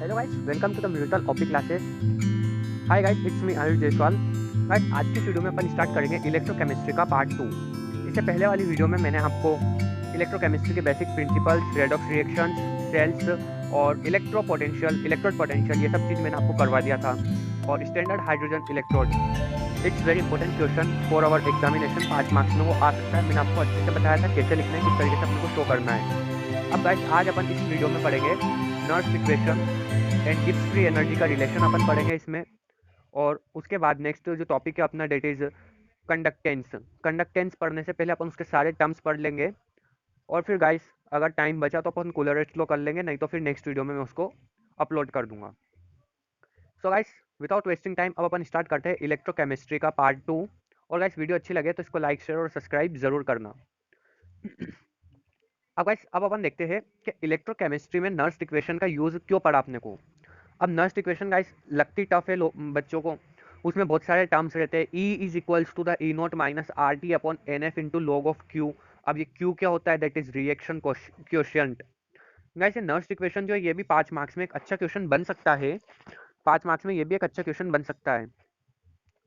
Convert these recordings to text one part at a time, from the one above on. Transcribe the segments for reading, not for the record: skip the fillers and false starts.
Hello guys, welcome to the musical optic classes. Hi guys, it's me Ayush Jaiswal. Guys, आज की video में अपन start करेंगे इलेक्ट्रोकेमिस्ट्री का पार्ट 2। इससे पहले वाली वीडियो में मैंने आपको इलेक्ट्रोकेमिस्ट्री के basic principles, redox reactions, cells और इलेक्ट्रोड पोटेंशियल ये सब चीज़ मैंने आपको करवा दिया था। और standard hydrogen electrode, it's very important question for our examination, 5 marks में वो आ सकता है। मैंने आपको अच्छे से बताया था कैसे लिखना है, किस तरीके से अपने को शो करना है। अब गाइस, आज अपन इस वीडियो में पढ़ेंगे nurse equation and Gibbs free energy का रिलेशन अपन पढ़ेंगे इसमें। और उसके बाद नेक्स्ट जो टॉपिक है अपना, डेट इज कंडक्टेंस। कंडक्टेंस पढ़ने से पहले अपन उसके सारे टर्म्स पढ़ लेंगे। और फिर गाइस, अगर टाइम बचा तो अपन कोलरेट लो कर लेंगे, नहीं तो फिर नेक्स्ट वीडियो में मैं उसको अपलोड कर दूंगा। So guys, without wasting time अब अपन स्टार्ट करते हैं इलेक्ट्रोकेमिस्ट्री का पार्ट 2। और गाइस, वीडियो अच्छी लगे तो इसको लाइक, शेयर और सब्सक्राइब जरूर करना। अब गाइस, अब अपन देखते हैं कि इलेक्ट्रोकेमिस्ट्री में नर्स इक्वेशन का यूज क्यों पड़ा अपने को। अब नर्स इक्वेशन गाइस लगती टफ है बच्चों को। उसमें बहुत सारे टर्म्स रहते हैं। E is equals to the E not minus R T upon N F into log of Q. अब ये क्यू क्या होता है? That is reaction quotient. Guys, ये नर्स इक्वेशन जो है ये भी 5 मार्क्स में एक अच्छा क्वेश्चन बन सकता है। 5 मार्क्स में ये भी एक अच्छा क्वेश्चन बन सकता है।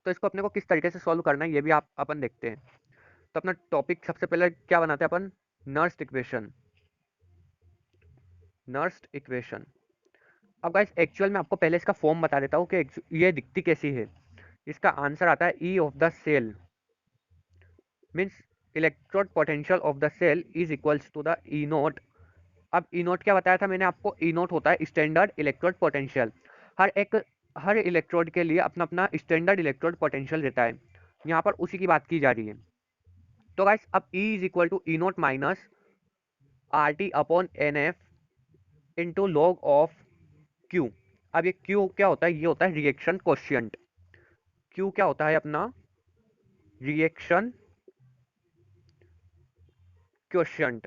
तो इसको अपने को किस तरीके से सॉल्व करना है ये भी आप अपन देखते हैं। तो अपना टॉपिक सबसे पहले क्या बनाते हैं अपन? Nernst equation. Nernst equation. अब गाइस, एक्चुअल में आपको पहले इसका फॉर्म बता देता हूँ कि ये दिखती कैसी है। इसका आंसर आता है E of the cell means electrode potential of the cell is equals to the E naught. अब ई नोट क्या बताया था मैंने आपको? ई नोट होता है स्टैंडर्ड इलेक्ट्रोड पोटेंशियल। हर इलेक्ट्रोड के लिए अपना अपना स्टैंडर्ड इलेक्ट्रोड पोटेंशियल रहता है। यहाँ पर उसी की बात की जा रही है। तो गाइस, अब E is equal to E note minus R T upon N F into log of Q. अब ये क्यू क्या होता है? ये होता है रिएक्शन कोशिएंट। क्यू क्या होता है अपना? Reaction quotient.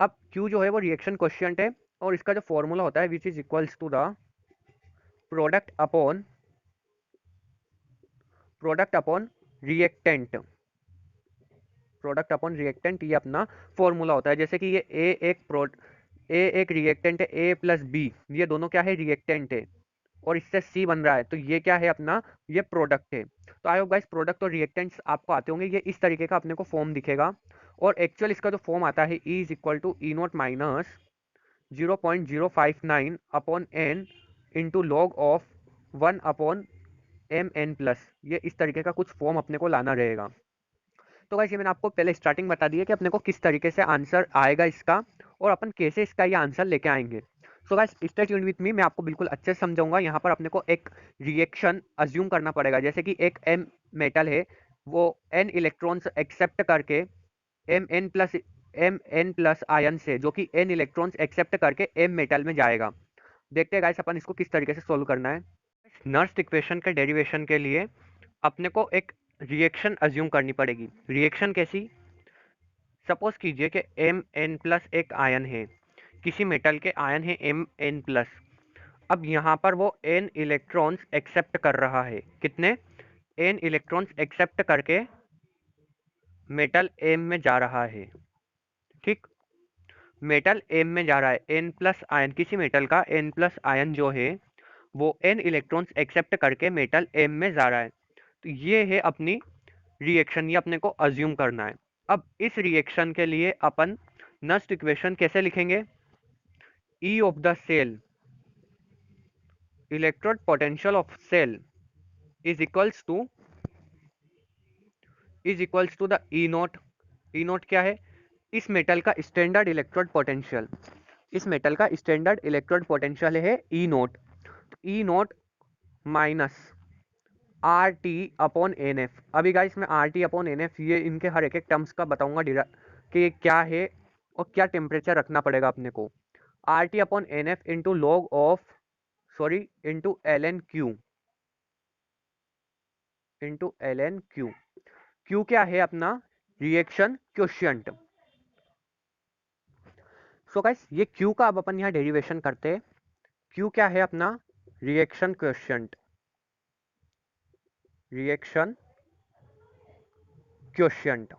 अब Q जो है वो रिएक्शन क्वोशिएंट है। और इसका जो फॉर्मूला होता है which is equals to the product upon reactant. Product upon reactant ये अपना फॉर्मूला होता है। जैसे कि ये ए एक रिएक्टेंट है, ए प्लस बी ये दोनों क्या है? रिएक्टेंट है। और इससे सी बन रहा है, तो ये क्या है अपना? ये प्रोडक्ट है। तो आई होप गाइस प्रोडक्ट और रिएक्टेंट्स आपको आते होंगे। ये इस तरीके का अपने को फॉर्म दिखेगा। और एक्चुअल इसका जो फॉर्म आता है E is equal to E note minus 0.059 upon N into log of 1 upon M N plus. ये इस तरीके का कुछ फॉर्म अपने को लाना रहेगा। तो गाइस, ये मैंने आपको पहले स्टार्टिंग बता दी है कि अपने को किस तरीके से आंसर आएगा इसका, और अपन कैसे इसका ये आंसर लेके आएंगे। So guys, stay tuned with me, मैं आपको बिल्कुल अच्छे से समझाऊंगा। यहाँ पर अपने को एक रिएक्शन अज्यूम करना पड़ेगा। जैसे कि एक एम मेटल है, वो एन इलेक्ट्रॉन्स एक्सेप्ट करके एम एन प्लस आयन से, जो कि एन इलेक्ट्रॉन्स एक्सेप्ट करके एम मेटल में जाएगा। देखते हैं गाइस अपन इसको किस तरीके से सोल्व करना है। नर्स इक्वेशन के डेरिवेशन के लिए अपने को एक रिएक्शन अज्यूम करनी पड़ेगी। रिएक्शन कैसी? सपोज कीजिए कि एम एन प्लस एक आयन है, किसी मेटल के आयन है एम एन प्लस। अब यहाँ पर वो एन इलेक्ट्रॉन्स एक्सेप्ट कर रहा है। कितने? एन इलेक्ट्रॉन्स एक्सेप्ट करके मेटल एम में जा रहा है। ठीक, मेटल एम में जा रहा है। एन प्लस आयन, किसी मेटल का एन प्लस आयन जो है वो एन इलेक्ट्रॉन्स एक्सेप्ट करके मेटल एम में जा रहा है। तो ये है अपनी रिएक्शन, ये अपने को अज्यूम करना है। अब इस रिएक्शन के लिए अपन नस्ट इक्वेशन कैसे लिखेंगे? E of the cell, electrode potential of cell is equals to the E nought. E note क्या है? इस मेटल का स्टैंडर्ड इलेक्ट्रोड पोटेंशियल। इस मेटल का स्टैंडर्ड इलेक्ट्रोड पोटेंशियल है E nought. E note minus R T upon N F. अभी guys, मैं R T upon N F ये इनके हर एक टर्म्स का बताऊंगा कि ये क्या है और क्या टेम्परेचर रखना पड़ेगा अपने को। R T upon N F into log of, sorry, into L N Q, into L N Q. Q क्या है अपना? Reaction quotient. सो गाइस, ये क्यू का अब अपन यहाँ डेरिवेशन करते हैं। क्यू क्या है अपना? Reaction quotient. रिएक्शन क्वोशिएंट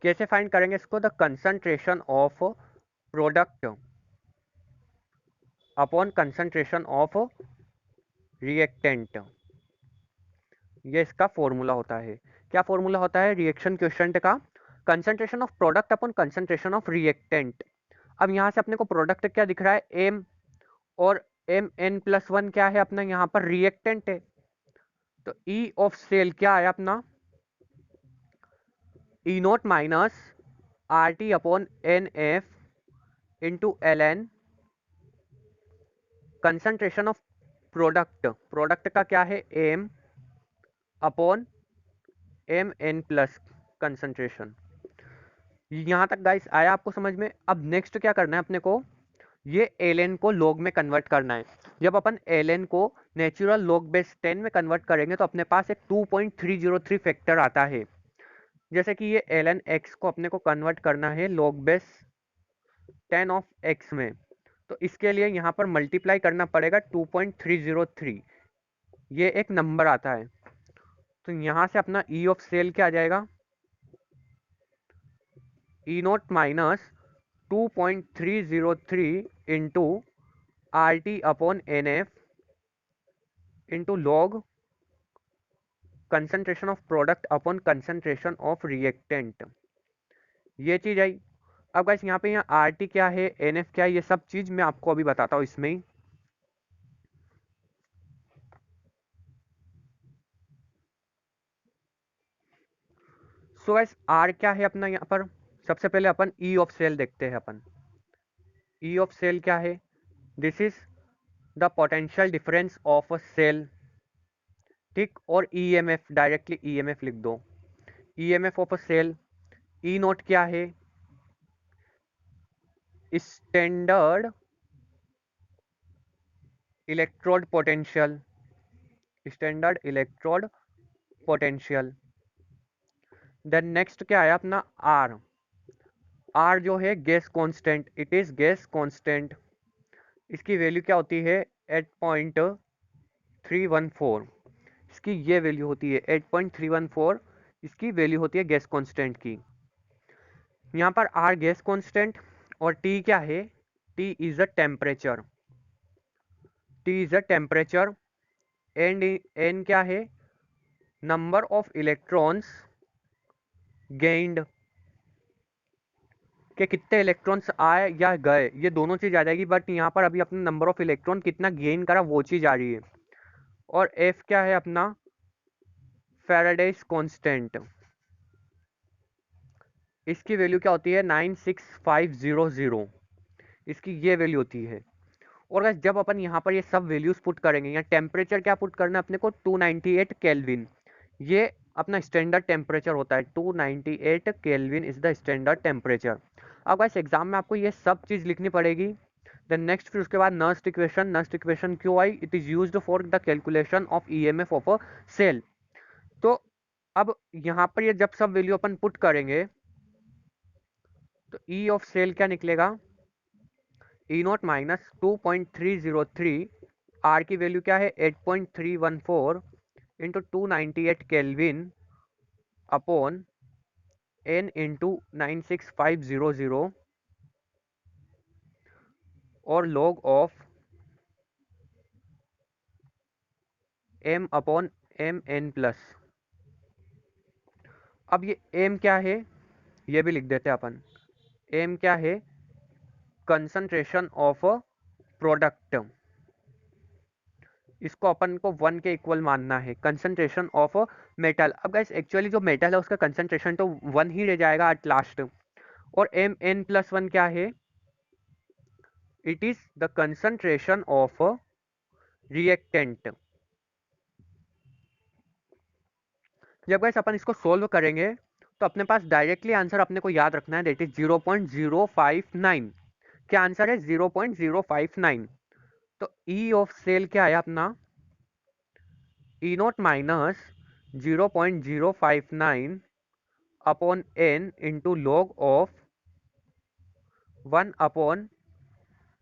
कैसे फाइंड करेंगे इसको? The concentration of product upon concentration of reactant, ये इसका फॉर्मूला होता है। क्या फॉर्मूला होता है रिएक्शन क्वेश्चन का? Concentration of product upon concentration of reactant. अब यहाँ से अपने को प्रोडक्ट क्या दिख रहा है, एम, और एम एन प्लस वन क्या है अपना, यहाँ पर रिएक्टेंट है। तो ई ऑफ सेल क्या है अपना, E note minus R T upon N F into L N, concentration of product, product का क्या है M upon M N plus concentration. यहाँ तक गाइस आया आपको समझ में? अब नेक्स्ट क्या करना है अपने को, ये एल को लॉग में कन्वर्ट करना है। जब अपन एल को नेचुरल लॉग बेस 10 में कन्वर्ट करेंगे तो अपने पास एक 2.303 फैक्टर आता है। जैसे कि ये एल एन एक्स को अपने को कन्वर्ट करना है लॉग बेस 10 ऑफ एक्स में, तो इसके लिए यहाँ पर मल्टीप्लाई करना पड़ेगा 2.303, ये एक नंबर आता है। तो यहाँ से अपना ई ऑफ सेल क्या आ जाएगा, E note minus 2.303 into R T upon N F into log concentration of product upon concentration of reactant, ये चीज आई। अब गाइस यहाँ पे यहाँ आर टी क्या है, एन एफ क्या है, ये सब चीज मैं आपको अभी बताता हूँ इसमें ही। सो गाइस आर क्या है अपना यहाँ पर, सबसे पहले अपन ई ऑफ सेल देखते हैं। अपन ई ऑफ सेल क्या है, this is the potential difference of a cell, ठीक, और E M F, directly E M F लिख दो, E M F of a cell. E note क्या है, standard electrode potential, standard electrode potential. Then next क्या है अपना R, R जो है gas constant, it is gas constant, इसकी वैल्यू क्या होती है 8.314, इसकी ये वैल्यू होती है 8.314, इसकी वैल्यू होती है गैस कांस्टेंट की। यहाँ पर आर गैस कांस्टेंट और टी क्या है, T is a temperature, T is a temperature, and N क्या है, नंबर ऑफ इलेक्ट्रॉन्स गेन्ड, कि कितने इलेक्ट्रॉन्स आए या गए, ये दोनों चीज आ जाएगी, बट यहाँ पर अभी अपना नंबर ऑफ इलेक्ट्रॉन कितना गेन करा वो चीज आ रही है। और एफ क्या है अपना, फैराडेज कांस्टेंट, इसकी वैल्यू क्या होती है 96500, इसकी ये वैल्यू होती है। और guys, जब अपन यहाँ पर ये सब वैल्यूज पुट करेंगे, यहाँ टेम्परेचर क्या पुट करना है अपने को 298 केल्विन, ये अपना स्टैंडर्ड टेम्परेचर होता है, 298 kelvin is the standard temperature. अब गाइस एग्जाम में आपको ये सब चीज लिखनी पड़ेगी। देन नेक्स्ट फिर उसके बाद नर्स्ट इक्वेशन, नर्स्ट इक्वेशन क्यों आई, it is used for the calculation of EMF of a cell. तो अब यहाँ पर ये जब सब वैल्यू अपन पुट करेंगे तो ई ऑफ सेल क्या निकलेगा, ई नॉट माइनस 2.303, आर की वैल्यू क्या है 8.314 into 298 kelvin upon N into 96500 और log of M upon M N plus. अब ये एम क्या है, ये भी लिख देते हैं अपन, एम क्या है, कंसंट्रेशन ऑफ प्रोडक्ट, इसको अपन को 1 के इक्वल मानना है, कंसंट्रेशन ऑफ मेटल। अब गाइस एक्चुअली जो मेटल है उसका कंसंट्रेशन तो 1 ही रह जाएगा एट लास्ट। और एम एन प्लस वन क्या है, it is the concentration of reactant. जब गाइस अपन इसको सोल्व करेंगे तो अपने पास डायरेक्टली आंसर अपने को याद रखना है, दैट इज 0.059। क्या आंसर है 0.059। तो ई ऑफ सेल क्या है अपना, E not minus 0.059 upon N into log of 1 upon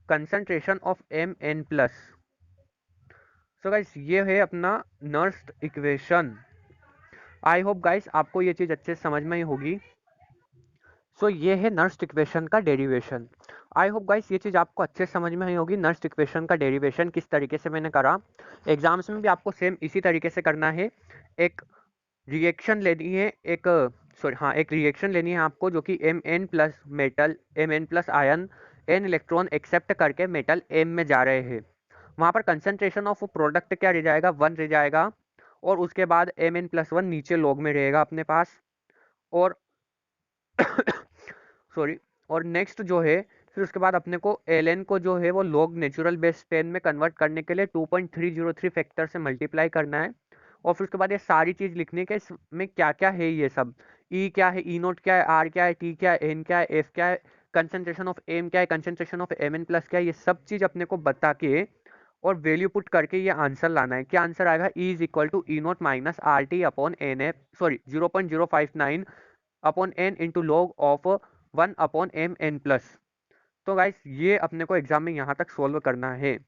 concentration of M N plus. So guys ये है अपना Nernst equation. I hope guys आपको ये चीज़ अच्छे से समझ में ही होगी। सो ये है नर्स्ट इक्वेशन का डेरिवेशन। आई होप गाइस ये चीज़ आपको अच्छे से समझ में आई होगी। नर्स्ट इक्वेशन का डेरिवेशन किस तरीके से मैंने करा, एग्जाम्स में भी आपको सेम इसी तरीके से करना है। एक रिएक्शन लेनी है, एक सॉरी हाँ एक रिएक्शन लेनी है आपको, जो कि Mn plus metal, Mn plus ion n electron accept करके मेटल M में जा रहे हैं। वहाँ पर कंसंट्रेशन ऑफ प्रोडक्ट क्या रह जाएगा, 1 रह जाएगा, और उसके बाद Mn प्लस 1 नीचे लॉग में रहेगा अपने पास। और सॉरी, और नेक्स्ट जो है फिर उसके बाद अपने को Ln को जो है वो लॉग नेचुरल बेस 10 में कन्वर्ट करने के लिए 2.303 फैक्टर से मल्टीप्लाई करना है। और फिर उसके बाद ये सारी चीज लिखने के इसमें क्या क्या है, ये सब E क्या है, E नोट क्या है, R क्या है, T क्या है, N क्या है, F क्या है, कंसंट्रेशन ऑफ M क्या है, कंसंट्रेशन ऑफ Mn प्लस क्या है, ये सब चीज अपने को बता के और वैल्यू पुट करके ये आंसर लाना है। क्या आंसर आएगा, E is equal to E note minus R T upon N F, sorry 0.059 upon N into log of 1 upon M N plus. तो गाइस ये अपने को एग्जाम में यहाँ तक सोल्व करना है।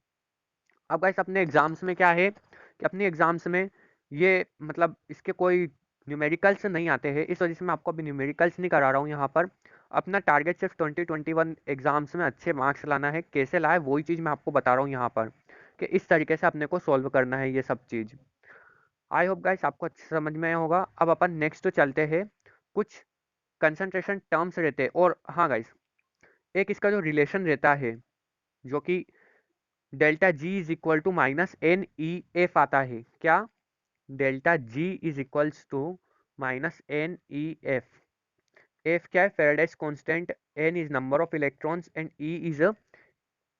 अब गाइस अपने एग्जाम्स में क्या है कि अपने एग्जाम्स में ये मतलब इसके कोई न्यूमेरिकल्स नहीं आते हैं, इस वजह से मैं आपको अभी न्यूमेरिकल्स नहीं करा रहा हूँ यहाँ पर। अपना टारगेट सिर्फ 2021 एग्जाम्स में अच्छे मार्क्स लाना है। कैसे लाए वही चीज़ मैं आपको बता रहा हूँ यहाँ पर, कि इस तरीके से अपने को सॉल्व करना है ये सब चीज़। आई होप गाइस आपको अच्छे समझ में आया होगा। अब अपन नेक्स्ट चलते हैं, कुछ कंसंट्रेशन टर्म्स रहते हैं। और हाँ गाइस, एक इसका जो रिलेशन रहता है, जो कि delta G is equal to minus N E F आता है। क्या, delta G is equals to minus N E F. F क्या है, Faraday's constant, N is number of electrons and E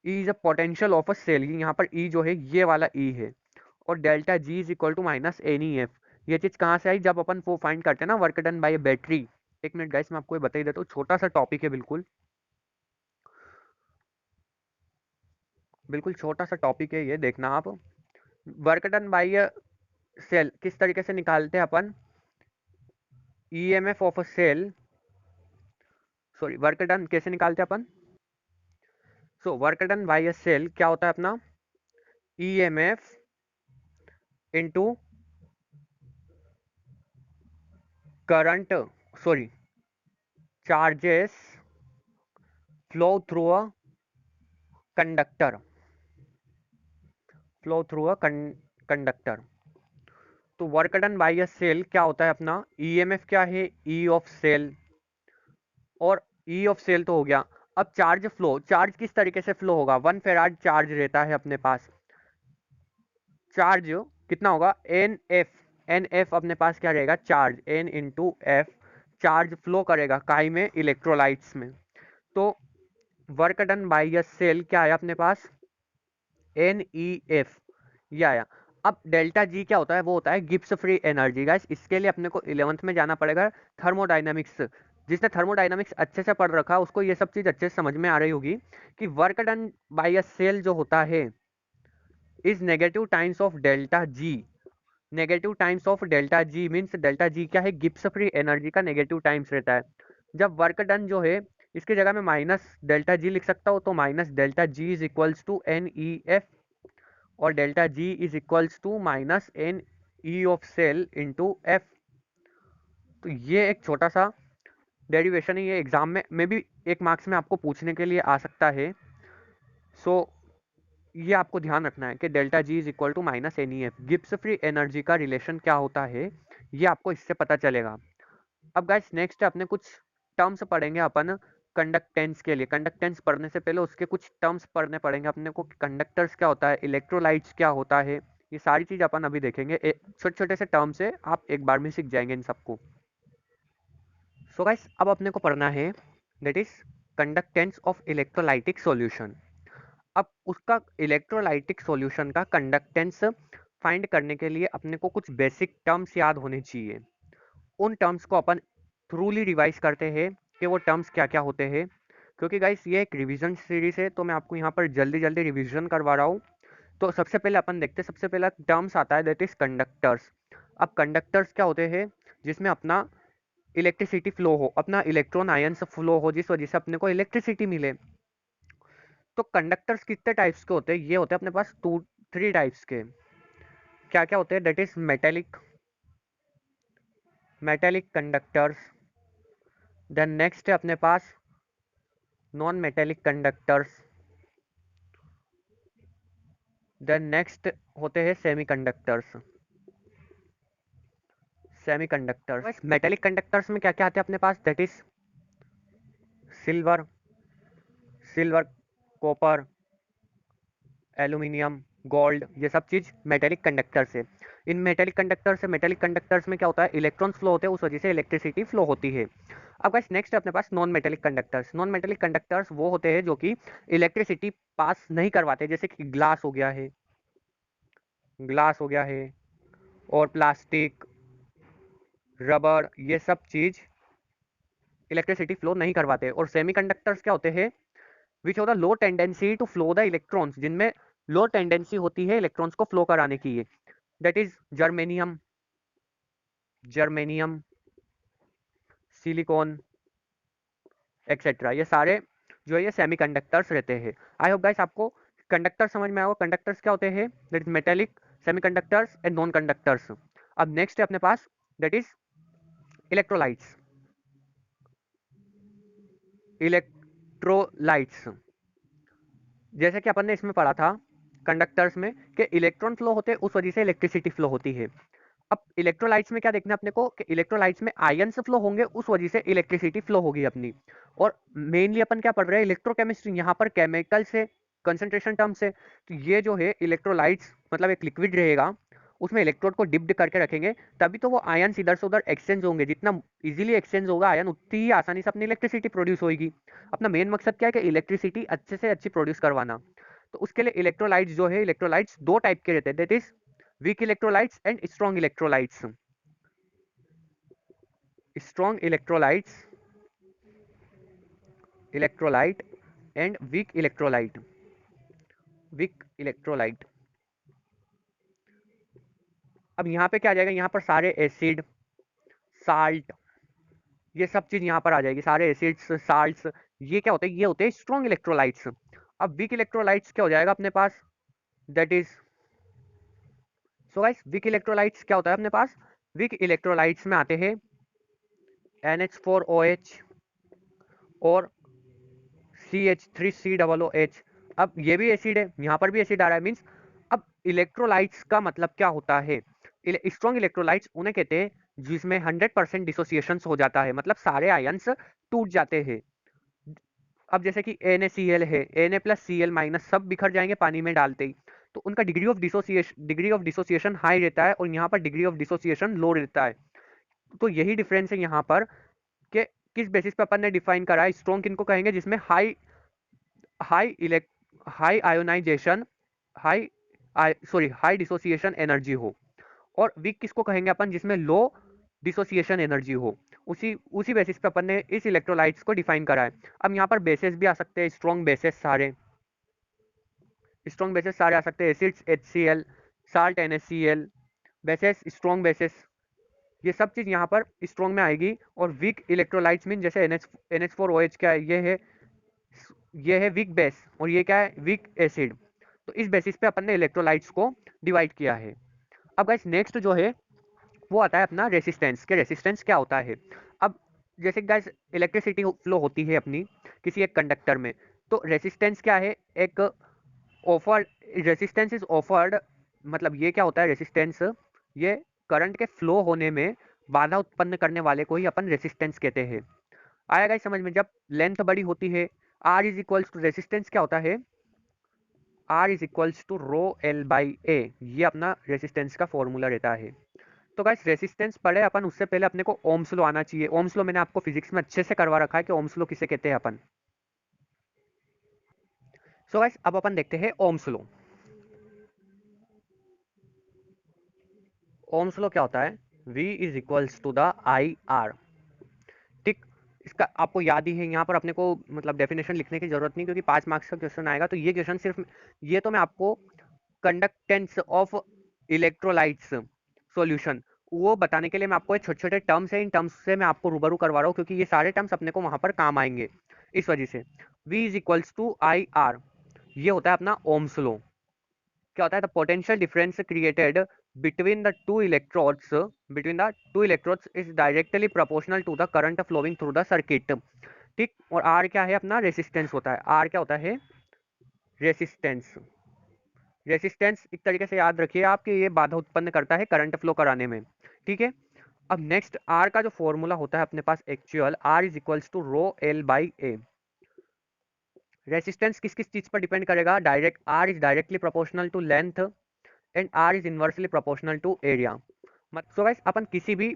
is a potential of a cell. यहाँ पर ई जो है ये वाला ई है। और delta G is equal to minus N E F, ये चीज कहाँ से आई, जब अपन वो फाइंड करते हैं ना वर्क डन बाय बैटरी। एक मिनट गाइस मैं आपको ये बता ही देता हूँ, छोटा सा टॉपिक है, बिल्कुल बिल्कुल छोटा सा टॉपिक है ये, देखना आप। वर्क डन बाय सेल किस तरीके से निकालते हैं अपन, EMF of a cell, sorry work done कैसे निकालते हैं अपन। So work done by a cell क्या होता है अपना, EMF into current, sorry charges flow through a conductor, flow through a conductor. तो work done by a cell क्या होता है अपना, ईएमएफ क्या है, ई ऑफ सेल, और ई ऑफ सेल तो हो गया। अब चार्ज फ्लो, चार्ज किस तरीके से फ्लो होगा, 1 फेराड चार्ज रहता है अपने पास। चार्ज कितना होगा, एन एफ, एन एफ अपने पास क्या रहेगा, charge N into F. Charge flow करेगा काई में, इलेक्ट्रोलाइट्स में। तो work done by a cell क्या आया अपने पास, एन ई एफ, ये आया। अब डेल्टा जी क्या होता है, वो होता है गिब्स फ्री एनर्जी। गाइस इसके लिए अपने को 11th में जाना पड़ेगा, थर्मोडाइनमिक्स। जिसने थर्मोडाइनमिक्स अच्छे से पढ़ रखा उसको ये सब चीज अच्छे से समझ में आ रही होगी, कि work done by a cell जो होता है is negative times of delta G. Negative times of delta G means delta G क्या है, गिब्स फ्री एनर्जी का नेगेटिव टाइम्स रहता है। जब वर्क डन जो है इसकी जगह में माइनस डेल्टा जी लिख सकता हूँ, तो minus delta G is equals to N E F, और delta G is equals to minus N E of cell into F. तो ये एक छोटा सा डेरिवेशन है, ये एग्जाम में भी एक मार्क्स में आपको पूछने के लिए आ सकता है। सो ये आपको ध्यान रखना है कि delta G is equal to minus N E F, Gibbs free energy का रिलेशन क्या होता है ये आपको इससे पता चलेगा। अब गाइस नेक्स्ट अपने कुछ टर्म्स पढ़ेंगे अपन कंडक्टेंस के लिए। कंडक्टेंस पढ़ने से पहले उसके कुछ टर्म्स पढ़ने पड़ेंगे अपने को, कंडक्टर्स क्या होता है, इलेक्ट्रोलाइट्स क्या होता है, ये सारी चीज अपन अभी देखेंगे। छोटे छोटे से टर्म्स है, आप एक बार में सीख जाएंगे इन सबको। सो गाइस अब अपने को पढ़ना है, that is conductance of electrolytic solution. अब उसका इलेक्ट्रोलाइटिक सॉल्यूशन का कंडक्टेंस फाइंड करने के लिए अपने को कुछ बेसिक टर्म्स याद होने चाहिए। उन टर्म्स को अपन थ्रूली रिवाइज करते हैं कि वो टर्म्स क्या क्या होते हैं। क्योंकि गाइस ये एक रिवीजन सीरीज है, तो मैं आपको यहाँ पर जल्दी जल्दी रिवीजन करवा रहा हूँ। तो सबसे पहले अपन देखते हैं, सबसे पहला टर्म्स आता है दैट इज कंडक्टर्स। अब कंडक्टर्स क्या होते हैं, जिसमें अपना इलेक्ट्रिसिटी फ्लो हो, अपना इलेक्ट्रॉन आयंस फ्लो हो, जिस वजह से अपने को इलेक्ट्रिसिटी मिले। तो कंडक्टर्स कितने टाइप्स के होते हैं, ये होते हैं अपने पास 3 टाइप्स के। क्या क्या होते हैं, that is metallic, metallic conductors. Then next है अपने पास non metallic conductors, then next होते हैं सेमीकंडक्टर्स। सेमीकंडक्टर्स मेटेलिक कंडक्टर्स में क्या क्या आते हैं अपने पास, that is silver, silver, copper, aluminium, gold, ये सब चीज़ मेटेलिक कंडक्टर्स है। इन मेटेलिक कंडक्टर्स में क्या होता है, इलेक्ट्रॉन्स फ्लो होते हैं, उस वजह से इलेक्ट्रिसिटी फ्लो होती है। अब गाइस नेक्स्ट है अपने पास non metallic conductors. Non metallic conductors वो होते हैं जो कि इलेक्ट्रिसिटी पास नहीं करवाते, जैसे कि ग्लास हो गया है, ग्लास हो गया है, और प्लास्टिक, रबर, ये सब चीज़ इलेक्ट्रिसिटी फ्लो नहीं करवाते। और सेमीकंडक्टर्स क्या होते हैं, विच होता low tendency to flow the electrons, जिनमें लो टेंडेंसी होती है इलेक्ट्रॉन्स को फ्लो कराने की, that is germanium, germanium, silicon, etcetera, ये सारे जो है ये सेमीकंडक्टर्स रहते हैं। आई होप गाइस आपको कंडक्टर समझ में आएगा। कंडक्टर्स क्या होते हैं, that is metallic, semiconductors and non conductors. अब नेक्स्ट है अपने पास दैट इज इलेक्ट्रोलाइट्स। इलेक्ट्रोलाइट्स जैसे कि अपन ने इसमें पढ़ा था कंडक्टर्स में कि इलेक्ट्रॉन फ्लो होते हैं, उस वजह से इलेक्ट्रिसिटी फ्लो होती है। अब इलेक्ट्रोलाइट्स में क्या देखना है अपने को कि इलेक्ट्रोलाइट्स में आयन्स फ्लो होंगे, उस वजह से इलेक्ट्रिसिटी फ्लो होगी अपनी। और मेनली अपन क्या पढ़ रहे हैं, इलेक्ट्रोकेमिस्ट्री, यहाँ पर केमिकल से कंसंट्रेशन टर्म से। तो ये जो है इलेक्ट्रोलाइट्स मतलब एक लिक्विड रहेगा, उसमें इलेक्ट्रोड को डिप्ड करके रखेंगे, तभी तो वो आयन्स इधर से उधर एक्सचेंज होंगे। जितना इजीली एक्सचेंज होगा आयन, उतनी ही आसानी से अपनी इलेक्ट्रिसिटी प्रोड्यूस होगी। अपना मेन मकसद क्या है कि इलेक्ट्रिसिटी अच्छे से अच्छी प्रोड्यूस करवाना। तो उसके लिए इलेक्ट्रोलाइट्स जो है, इलेक्ट्रोलाइट्स दो टाइप के रहते हैं, that is weak electrolytes and strong electrolytes. Strong electrolytes, electrolyte and weak electrolyte, weak electrolyte. अब यहाँ पे क्या आ जाएगा, यहाँ पर सारे एसिड, साल्ट, ये सब चीज यहाँ पर आ जाएगी, सारे एसिड्स, साल्ट्स, ये क्या होते हैं, ये होते हैं स्ट्रॉन्ग इलेक्ट्रोलाइट्स। अब वीक इलेक्ट्रोलाइट्स क्या हो जाएगा अपने पास, that is, so guys weak electrolytes क्या होता है अपने पास, वीक इलेक्ट्रोलाइट्स में आते हैं NH4OH और CH3COOH। अब ये भी एसिड है, यहाँ पर भी एसिड आ रहा है, मीन्स अब इलेक्ट्रोलाइट्स का मतलब क्या होता है, स्ट्रॉन्ग इलेक्ट्रोलाइट्स उन्हें कहते हैं जिसमें 100% डिसोसिएशन हो जाता है, मतलब सारे आयंस टूट जाते हैं। अब जैसे कि NaCl है, Na+Cl- सब बिखर जाएंगे पानी में डालते ही, तो उनका डिग्री ऑफ डिसोसिएशन हाई रहता है, और यहाँ पर डिग्री ऑफ डिसोसिएशन लो रहता है। तो यही डिफरेंस है यहाँ पर कि किस बेसिस पे अपन ने डिफाइन करा है। स्ट्रॉन्ग किनको कहेंगे, जिसमें high high elect high ionization, high sorry high dissociation energy हो। और वीक किसको कहेंगे अपन, जिसमें लो डिसोसिएशन एनर्जी हो। उसी उसी बेसिस पे अपन ने इस इलेक्ट्रोलाइट्स को डिफाइन करा है। अब यहाँ पर बेसेस भी आ सकते हैं, स्ट्रॉन्ग बेसेस सारे, स्ट्रॉन्ग बेसेस सारे आ सकते हैं, acids HCl, salt NaCl, bases, strong bases, ये सब चीज़ यहाँ पर स्ट्रॉन्ग में आएगी। और वीक इलेक्ट्रोलाइट्स मीन जैसे NH4OH क्या है, ये है वीक बेस, और ये क्या है, वीक एसिड। तो इस बेसिस पे अपन ने इलेक्ट्रोलाइट्स को डिवाइड किया है। अब गाइस नेक्स्ट जो है वो आता है अपना रेसिस्टेंस के। रेसिस्टेंस क्या होता है, अब जैसे गाइस इलेक्ट्रिसिटी फ्लो होती है अपनी किसी एक कंडक्टर में, तो रेसिस्टेंस क्या है, एक ऑफर्ड, रेसिस्टेंस इज ऑफर्ड, मतलब ये क्या होता है रेसिस्टेंस, ये करंट के फ्लो होने में बाधा उत्पन्न करने वाले को ही अपन रेसिस्टेंस कहते हैं। आया गाइस समझ में, जब लेंथ बड़ी होती है, R is equals to, resistance क्या होता है, R is equals to rho L/A, ये अपना रेसिस्टेंस का फॉर्मूला रहता है। तो गाइस रेसिस्टेंस पढ़े अपन, उससे पहले अपने को ओम्स लॉ आना चाहिए। ओम्स लॉ मैंने आपको फिजिक्स में अच्छे से करवा रखा है कि ओम्स लॉ किसे कहते हैं अपन। सो गाइस अब अपन देखते हैं ओम्स लॉ। ओम्स लॉ क्या होता है, V is equals to the IR। ठीक, इसका आपको याद ही है, यहाँ पर अपने को मतलब डेफिनेशन लिखने की जरूरत नहीं, क्योंकि 5 मार्क्स का क्वेश्चन आएगा। तो ये क्वेश्चन सिर्फ, ये तो मैं आपको कंडक्टेंस ऑफ इलेक्ट्रोलाइट्स सॉल्यूशन वो बताने के लिए मैं आपको छोटे छोटे टर्म्स है, इन टर्म्स से मैं आपको रूबरू करवा रहा हूँ, क्योंकि ये सारे टर्म्स अपने को वहां पर काम आएंगे। इस वजह से V is equals to IR, ये होता है अपना ओम्स लॉ। क्या होता है, the potential difference created between the two electrodes between the two electrodes is directly proportional to the current flowing through the circuit। ठीक। और आर क्या है अपना, रेसिस्टेंस होता है। आर क्या होता है, रेसिस्टेंस। रेसिस्टेंस एक तरीके से याद रखिए आप कि ये बाधा उत्पन्न करता है करंट फ्लो कराने में, ठीक है। अब नेक्स्ट आर का जो फॉर्मूला होता है अपने पास actual, R is equals to rho L by A. Resistance किस किस चीज पर डिपेंड करेगा, direct R is directly proportional to length and R is inversely proportional to area. So guys अपन किसी भी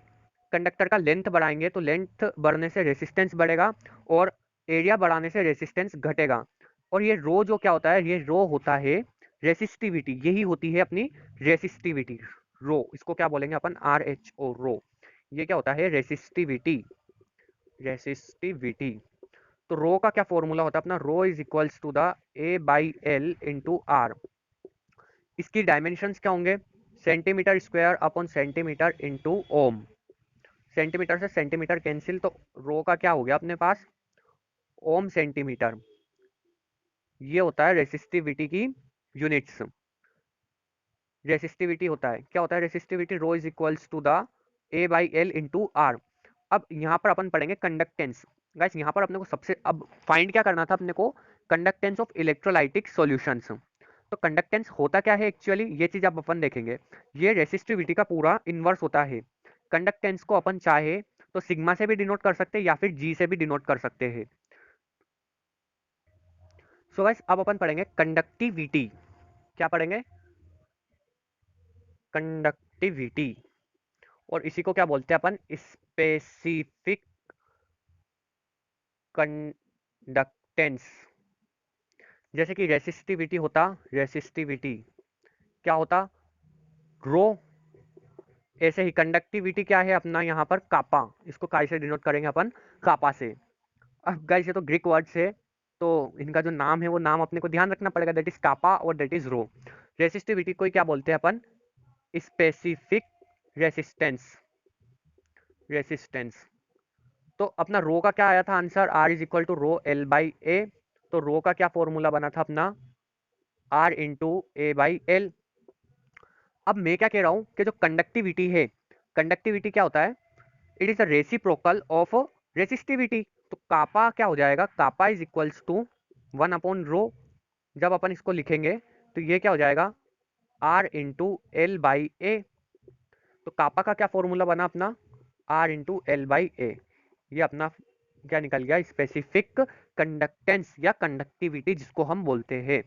कंडक्टर का लेंथ बढ़ाएंगे तो लेंथ बढ़ने से रेसिस्टेंस बढ़ेगा और एरिया बढ़ाने से रेसिस्टेंस घटेगा। और ये रो जो क्या होता है, ये रो होता है रेसिस्टिविटी, यही होती है अपनी रेसिस्टिविटी। रो इसको क्या बोलेंगे अपन, आर एच ओ, रो। ये क्या होता है, रेसिस्टिविटी। रेसिस्टिविटी। तो रो का क्या फॉर्मूला होता है अपना, rho is equals to the A by L into R. इसकी डायमेंशंस क्या होंगे, centimetre square upon centimetre into ohm. Centimetre से सेंटीमीटर कैंसिल, तो रो का क्या हो गया अपने पास, ओम सेंटीमीटर। ये होता है रेसिस्टिविटी की यूनिट्स। रेसिस्टिविटी होता है, क्या होता है resistivity, rho is equals to the A by L into R. अब यहाँ पर अपन पढ़ेंगे कंडक्टेंस। गाइस यहाँ पर अपने को सबसे अब फाइंड क्या करना था अपने को, कंडक्टेंस ऑफ इलेक्ट्रोलाइटिक सॉल्यूशंस। तो कंडक्टेंस होता क्या है एक्चुअली, ये चीज अब अपन देखेंगे। ये रेसिस्टिविटी का पूरा इनवर्स होता है। कंडक्टेंस को अपन चाहे तो सिग्मा से भी डिनोट कर सकते हैं या फिर जी से भी डिनोट कर सकते हैं। सो गाइस अब अपन पढ़ेंगे कंडक्टिविटी। क्या पढ़ेंगे, कंडक्टिविटी। और इसी को क्या बोलते हैं अपन, स्पेसिफिक कंडक्टेंस। जैसे कि रेसिस्टिविटी होता, रेसिस्टिविटी क्या होता, रो। ऐसे ही कंडक्टिविटी क्या है अपना यहाँ पर, कापा। इसको काय से डिनोट करेंगे अपन, कापा से। अब गाइस ये तो ग्रीक वर्ड्स है, तो इनका जो नाम है वो नाम अपने को ध्यान रखना पड़ेगा, दैट इज कापा और दैट इज रो। रेसिस्टिविटी को क्या बोलते हैं अपन, स्पेसिफिक रेसिस्टेंस। रेसिस्टेंस। तो अपना रो का क्या आया था answer, R is equal to rho L by A. तो रो का क्या फॉर्मूला बना था अपना, R into A by L. अब मैं क्या कह रहा हूं कि जो कंडक्टिविटी है, कंडक्टिविटी क्या होता है, it is a reciprocal of resistivity. तो कापा क्या हो जाएगा, kappa is equals to 1 upon rho. जब अपन इसको लिखेंगे तो ये क्या हो जाएगा, R into L by A. तो कापा का क्या फॉर्मूला बना अपना, R into L by A. ये अपना क्या निकल गया, स्पेसिफिक कंडक्टेंस या कंडक्टिविटी जिसको हम बोलते हैं।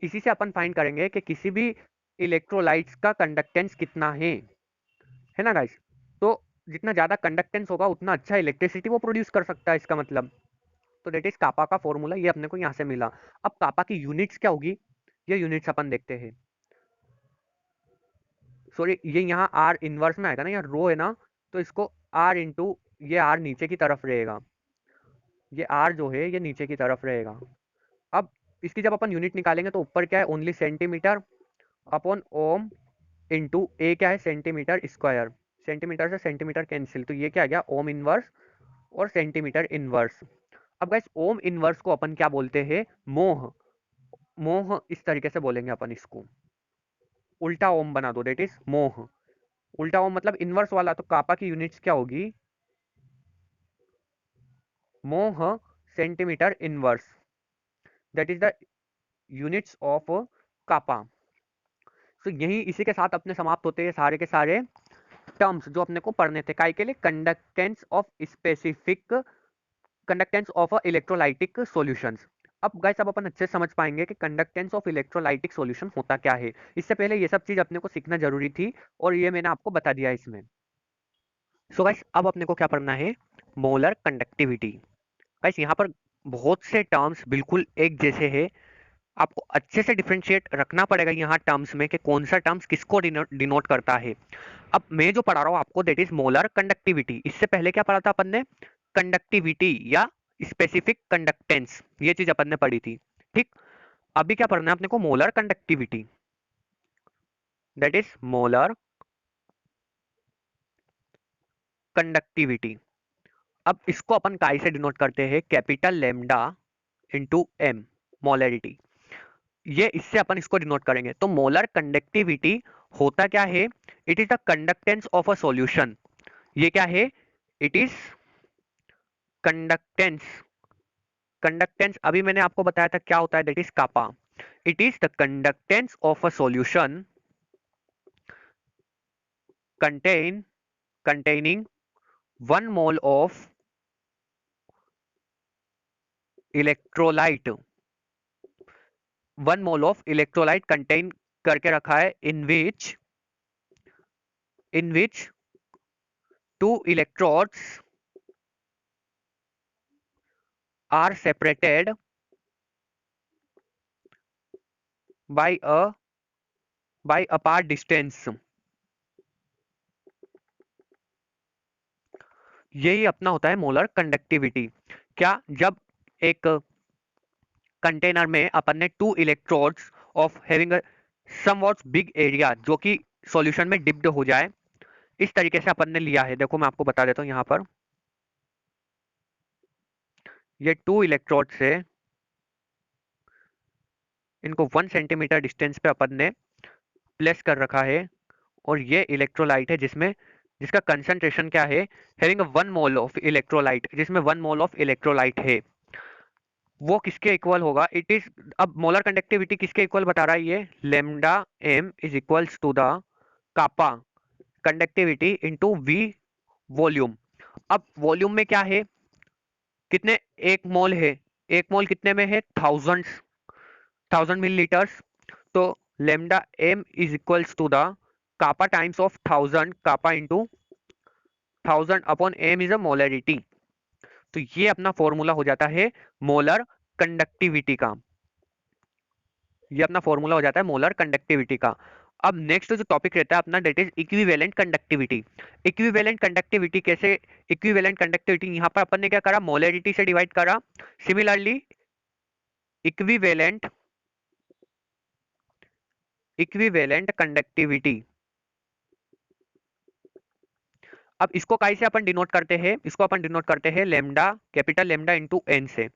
इसी से अपन फाइंड करेंगे कि किसी भी इलेक्ट्रोलाइट्स का कंडक्टेंस कितना है ना गाइस। तो जितना ज्यादा कंडक्टेंस होगा उतना अच्छा इलेक्ट्रिसिटी वो प्रोड्यूस कर सकता है, इसका मतलब। तो डेट इज कापा का फॉर्मूला ये अपने को यहाँ से मिला। अब कापा की यूनिट्स क्या होगी, ये यूनिट्स अपन देखते हैं। सॉरी ये यहाँ आर इनवर्स में आएगा ना, यहाँ रो है ना, तो इसको आर इंटू, ये आर नीचे की तरफ रहेगा, ये आर जो है ये नीचे की तरफ रहेगा। अब इसकी जब अपन यूनिट निकालेंगे तो ऊपर क्या है, only centimetre upon ohm into A क्या है, सेंटीमीटर स्क्वायर। सेंटीमीटर से सेंटीमीटर कैंसिल, तो ये क्या आ गया, ओम इनवर्स और सेंटीमीटर इनवर्स। अब गाइस ओम इनवर्स को अपन क्या बोलते हैं, मोह। मोह इस तरीके से बोलेंगे अपन इसको, उल्टा ओम बना दो, डेट इज मोह। उल्टा ओम मतलब इनवर्स वाला, तो कापा की यूनिट्स क्या होगी, mho centimetre inverse, that is the units of kappa. तो यही इसी के साथ अपने समाप्त होते हैं सारे के सारे टर्म्स जो अपने को पढ़ने थे, काय के लिए, conductance of specific conductance of electrolytic solutions. अब गाइस अब अपन अच्छे से समझ पाएंगे कि कंडक्टेंस ऑफ इलेक्ट्रोलाइटिक सॉल्यूशन होता क्या है। इससे पहले ये सब चीज अपने को सीखना जरूरी थी और ये मैंने आपको बता दिया इसमें। सो गाइस अब अपने को क्या पढ़ना है, मोलर कंडक्टिविटी। गाइस यहाँ पर बहुत से टर्म्स बिल्कुल एक जैसे हैं, आपको अच्छे से डिफरेंशिएट रखना पड़ेगा यहाँ टर्म्स में कि कौन सा टर्म्स किसको डिनोट करता है। अब मैं जो पढ़ा रहा हूँ आपको दैट इज मोलर कंडक्टिविटी। इससे पहले क्या पढ़ा था अपन ने, कंडक्टिविटी या स्पेसिफिक कंडक्टेंस, ये चीज अपन ने पढ़ी थी। ठीक, अभी क्या पढ़ना है अपने को, molar conductivity, that is molar conductivity. अब इसको अपन काय से डिनोट करते हैं, capital lambda into M, molarity. ये इससे अपन इसको डिनोट करेंगे। तो मोलर कंडक्टिविटी होता क्या है, it is the conductance of a solution. ये क्या है, इट इज कंडक्टेंस कंडक्टेंस अभी मैंने आपको बताया था क्या होता है, that is kappa. It is the conductance of a solution containing 1 mole of electrolyte. 1 mole of electrolyte contain करके रखा है in which 2 electrodes are separated by a part distance. यही अपना होता है मोलर कंडक्टिविटी. क्या, जब एक कंटेनर में अपन ने 2 electrodes of having somewhat big area, जो कि सॉल्यूशन में डिप्ड हो जाए, इस तरीके से अपन ने लिया है. देखो मैं आपको बता देता हूं यहां पर. ये 2 इलेक्ट्रोड्स है, इनको 1 सेंटीमीटर डिस्टेंस पे अपन ने प्लेस कर रखा है. और ये इलेक्ट्रोलाइट है जिसका कंसंट्रेशन क्या है, हैविंग 1 मोल ऑफ इलेक्ट्रोलाइट, जिसमें 1 मोल ऑफ इलेक्ट्रोलाइट है. वो किसके इक्वल होगा, इट इज, अब मोलर कंडक्टिविटी किसके इक्वल बता रहा है ये, lambda M is equals to the kappa conductivity into V volume. अब वॉल्यूम में क्या है, कितने, 1 मोल है. 1 मोल कितने में है, 1000 मिलीलीटर्स. तो lambda M is equals to the kappa times of 1000, kappa into 1000 upon M is a molarity. तो ये अपना फॉर्मूला हो जाता है मोलर कंडक्टिविटी का. ये अपना फॉर्मूला हो जाता है मोलर कंडक्टिविटी का. अब नेक्स्ट जो टॉपिक रहता है अपना, that is equivalent conductivity. Equivalent conductivity कैसे, इक्विवेलेंट कंडक्टिविटी यहां पर अपन ने क्या करा, मोलरिटी से डिवाइड करा. सिमिलरली इक्विवेलेंट कंडक्टिविटी, अब इसको काई से अपन डिनोट करते हैं, इसको अपन डिनोट करते हैं lambda, capital lambda into N से.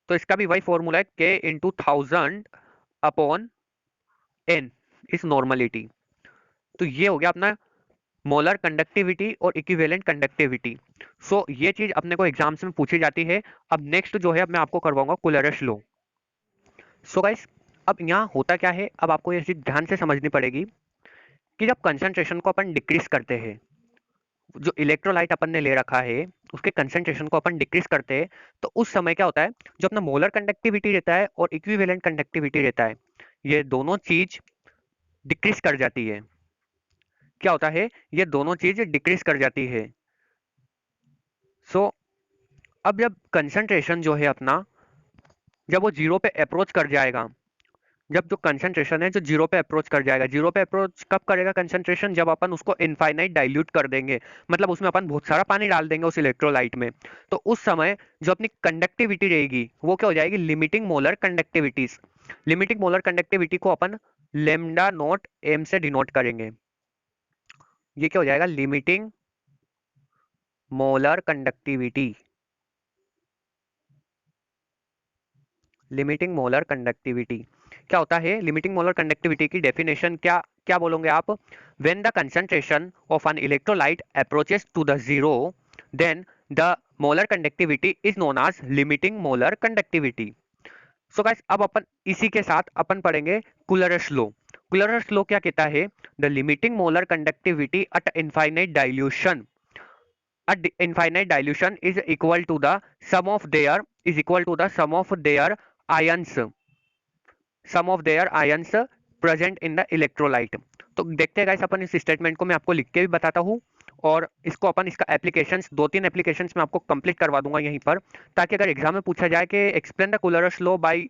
तो इसका भी वही फॉर्मूला है, K into 1000 upon N is normality. तो ये हो गया अपना मोलर कंडक्टिविटी और इक्विवेलेंट कंडक्टिविटी. सो ये चीज अपने को एग्जाम्स में पूछी जाती है. अब नेक्स्ट जो है, अब मैं आपको करवाऊंगा कुलरश लॉ. सो गाइस, अब यहाँ होता क्या है, अब आपको ये चीज ध्यान से समझनी पड़ेगी कि जब कंसंट्रेशन को अपन डिक्रीज करते हैं, जो इलेक्ट्रोलाइट अपन ने ले रखा है उसके कंसंट्रेशन को अपन डिक्रीज करते हैं, तो उस समय क्या होता है, जो अपना मोलर कंडक्टिविटी रहता है और इक्विवेलेंट कंडक्टिविटी रहता है, ये दोनों चीज डिक्रीज कर जाती है. क्या होता है, ये दोनों चीज डिक्रीज कर जाती है. सो अब जब कंसंट्रेशन जो है अपना, जब वो जीरो पे अप्रोच कर जाएगा, जब जो कंसंट्रेशन है जो जीरो पे अप्रोच कर जाएगा, जीरो पे अप्रोच कब करेगा कंसंट्रेशन, जब अपन उसको इनफाइनाइट डाइल्यूट कर देंगे, मतलब उसमें अपन बहुत सारा पानी डाल देंगे उस इलेक्ट्रोलाइट में. तो उस समय जो अपनी कंडक्टिविटी रहेगी वो क्या हो जाएगी, limiting molar conductivities. Limiting molar conductivity को अपन लेमडा नॉट एम से डिनोट करेंगे. ये क्या हो जाएगा, limiting molar conductivity. Limiting molar conductivity क्या होता है, लिमिटिंग मोलर कंडक्टिविटी की डेफिनेशन क्या क्या बोलोगे आप, when the concentration of an electrolyte approaches to the zero, then the molar conductivity is known as limiting molar conductivity. So guys, अब अपन इसी के साथ अपन पढ़ेंगे कुलरश लॉ. कुलरश लॉ क्या कहता है, the limiting molar conductivity at infinite dilution, at infinite dilution is equal to the sum of their ions, sum of their ions present in the electrolyte. तो देखते हैं गाइस, अपन इस स्टेटमेंट को मैं आपको लिख के भी बताता हूँ, और इसको अपन इसका एप्लीकेशंस, 2-3 एप्लीकेशंस में आपको कंप्लीट करवा दूंगा यहीं पर, ताकि अगर एग्जाम में पूछा जाए कि explain the Kohlrausch law by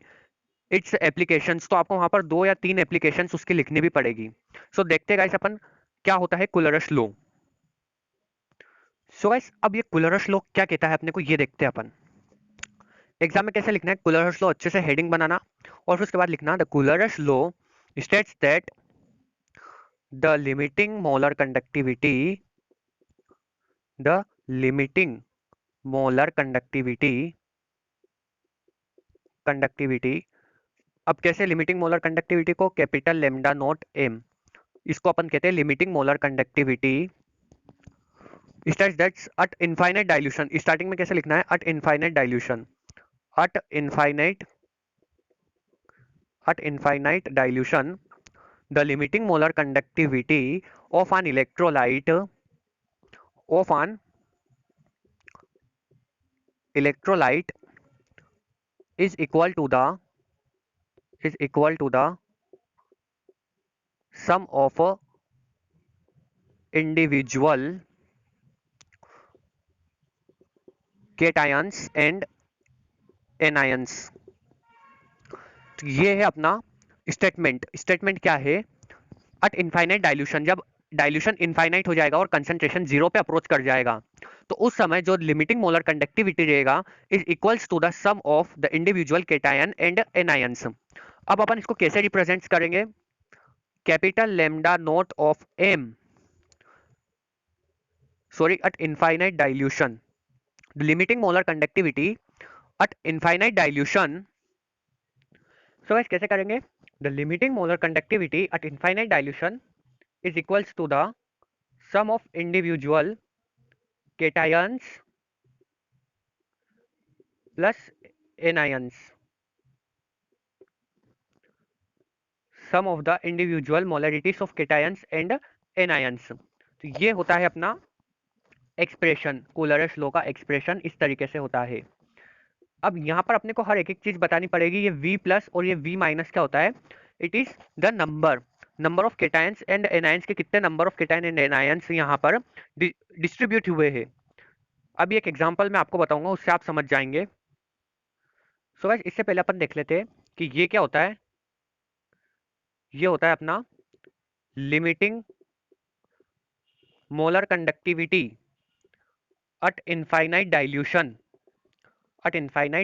its applications, तो आपको वहां पर 2 या 3 एप्लीकेशंस उसकी लिखनी भी पड़ेगी. सो देखते हैं गाइस अपन क्या होता है कुलरश लॉ. सो गाइस, अब ये कुलरश लॉ क्या कहता है अपने को, ये देखते हैं अपन. एग्जाम में कैसे लिखना है कुलरश लॉ, अच्छे से हेडिंग बनाना और फिर उसके बाद लिखना the Kohlrausch law states that the limiting molar conductivity, the limiting molar conductivity. अब कैसे, लिमिटिंग मोलर कंडक्टिविटी को कैपिटल लेमडा नॉट एम, इसको अपन कहते हैं limiting molar conductivity states that at infinite dilution. Starting में कैसे लिखना है, at infinite dilution, at infinite dilution, the limiting molar conductivity of an of an electrolyte is equal to the sum of individual cations and anions। तो ये है अपना statement क्या है? एट इनफाइनाइट डाइल्यूशन, जब डाइल्यूशन इनफाइनाइट हो जाएगा और कंसंट्रेशन जीरो पे अप्रोच कर जाएगा, तो उस समय जो लिमिटिंग मोलर कंडक्टिविटी रहेगा is equals to the sum of the individual cations and anions. अब अपन इसको कैसे रिप्रेजेंट करेंगे? Capital lambda naught of M, sorry, at infinite dilution, limiting molar conductivity at infinite dilution. So guys कैसे करेंगे? The limiting molar conductivity at infinite dilution is equals to the sum of individual cations plus anions, sum of the individual molarities of cations and anions। तो ये होता है अपना expression, coolers law का expression इस तरीके से होता है। अब यहाँ पर अपने को हर एक चीज बतानी पड़ेगी। ये V प्लस और ये V माइनस क्या होता है? It is the number of cations and anions के कितने number of cation and anions यहाँ पर डिस्ट्रीब्यूट हुए हैं। अभी एक एग्जांपल मैं आपको बताऊंगा, उससे आप समझ जाएंगे। सो गाइस इससे पहले अपन देख लेते हैं कि ये क्या होता है। ये होता है अपना limiting molar conductivity at infinite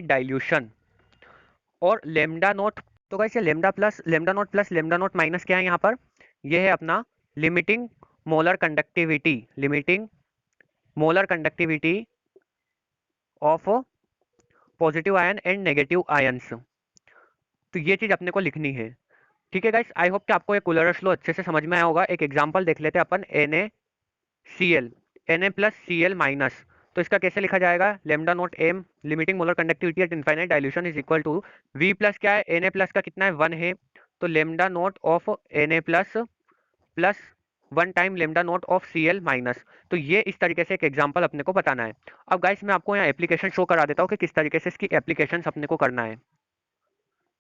dilution और लेमडा नोट। तो गाइस ये lambda note plus lambda note minus क्या है यहाँ पर? ये है अपना limiting molar conductivity of positive ion and negative ions. तो ये चीज अपने को लिखनी है। ठीक है गाइस, आई होप कि आपको ये कूलरस लॉ अच्छे से समझ में आया होगा। एक एग्जांपल देख लेते हैं अपन, Na प्लस Cl माइनस। तो इसका कैसे लिखा जाएगा? Lambda naught M, limiting molar conductivity at infinite dilution is equal to V plus क्या है? Na प्लस का कितना है? 1 है, तो lambda naught of Na plus plus 1 time lambda naught of Cl minus. तो ये इस तरीके से एक एग्जांपल अपने को बताना है। अब गाइस मैं आपको यहाँ एप्लीकेशन शो करा देता हूँ कि किस तरीके से इसकी एप्लीकेशन अपने को करना है।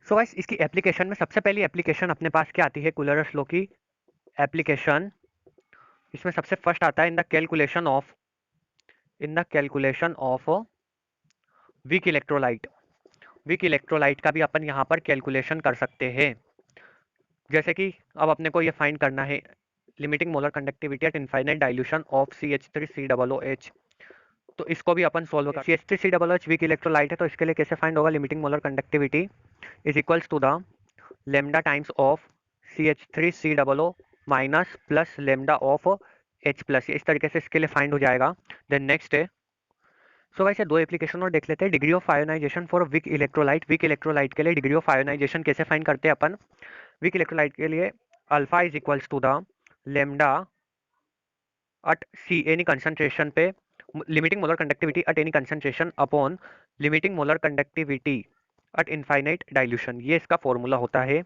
सो गाइस इसकी एप्लीकेशन में सबसे पहली एप्लीकेशन अपने पास क्या आती है? कूलरस लॉ की एप्लीकेशन। इसमें सबसे फर्स्ट आता है in the calculation of weak electrolyte का भी अपन यहाँ पर कैलकुलेशन कर सकते हैं। जैसे कि अब अपने को ये फाइंड करना है limiting molar conductivity at infinite dilution of CH3COOH। तो इसको भी अपन सोल्व कर, CH3COOH वीक इलेक्ट्रोलाइट है, तो इसके लिए कैसे फाइंड होगा? Limiting molar conductivity is equals to the lambda times of CH3COO minus plus lambda of H plus. इस तरीके से इसके लिए फाइंड हो जाएगा। देन नेक्स्ट है, सो वैसे दो एप्लीकेशन और देख लेते हैं। Degree of ionization for weak electrolyte के लिए डिग्री ऑफ आयोनाइजेशन कैसे फाइंड करते हैं अपन? वीक इलेक्ट्रोलाइट के लिए alpha is equals to the lambda at C any concentration पे limiting molar conductivity at any concentration upon limiting molar conductivity at infinite dilution, ये इसका फॉर्मूला होता है।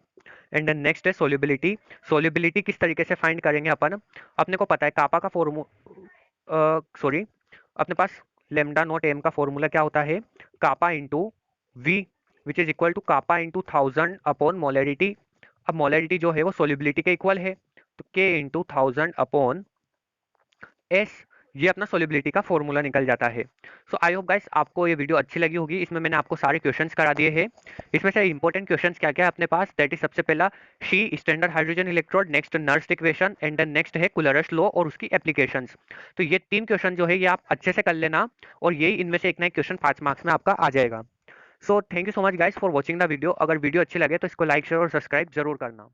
एंड देन नेक्स्ट है सोल्युबिलिटी किस तरीके से फाइंड करेंगे अपन? अपने को पता है कापा का सॉरी, अपने पास लेमडा नोट एम का फॉर्मूला क्या होता है? Kappa into V which is equal to kappa into 1000 upon molarity. अब मोलरिटी जो है वो सोल्युबिलिटी के इक्वल है, तो के इंटू 1000 अपॉन एस, ये अपना सोल्युबिलिटी का फॉर्मूला निकल जाता है। सो आई होप गाइस आपको ये वीडियो अच्छी लगी होगी। इसमें मैंने आपको सारे क्वेश्चंस करा दिए हैं। इसमें से इंपॉर्टेंट क्वेश्चंस क्या क्या है अपने पास? दैट इज सबसे पहला SHE standard hydrogen electrode, next Nernst equation, and then next है कूलरस लॉ और उसकी एप्लीकेशंस। तो ये 3 क्वेश्चन जो है ये आप अच्छे से कर लेना, और यही इनमें से एक ना एक क्वेश्चन 5 मार्क्स में आपका आ जाएगा। So thank you so much guys for watching the video. अगर वीडियो अच्छी लगे तो इसको लाइक शेयर और सब्सक्राइब जरूर करना।